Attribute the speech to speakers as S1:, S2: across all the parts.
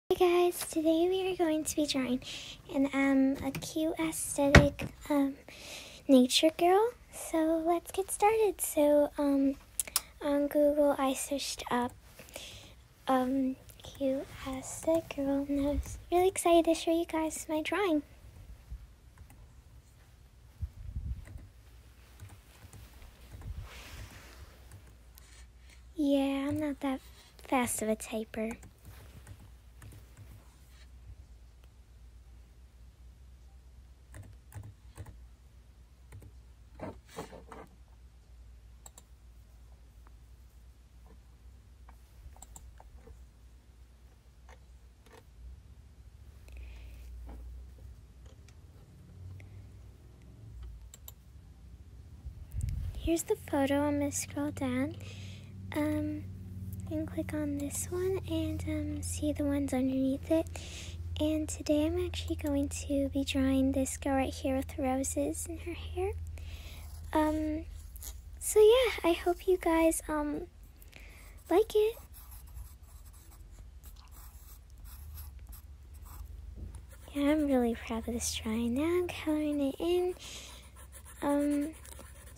S1: Hey guys, today we are going to be drawing a cute aesthetic nature girl. So let's get started. So on Google I searched up cute aesthetic girl, and I was really excited to show you guys my drawing. Yeah, I'm not that fast of a typer. Here's the photo. I'm going to scroll down and click on this one and see the ones underneath it. And today I'm actually going to be drawing this girl right here with roses in her hair. So yeah, I hope you guys like it. Yeah, I'm really proud of this drawing. Now I'm coloring it in.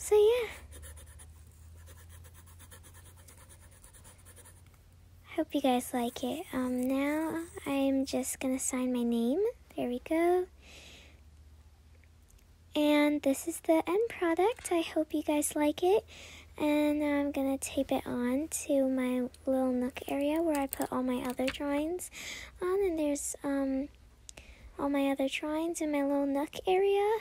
S1: So yeah. Hope you guys like it. Now I'm just gonna sign my name. There we go. And this is the end product. I hope you guys like it. And now I'm gonna tape it on to my little nook area where I put all my other drawings on. And there's all my other drawings in my little nook area.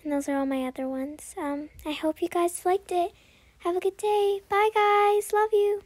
S1: And those are all my other ones. I hope you guys liked it. Have a good day. Bye guys. Love you.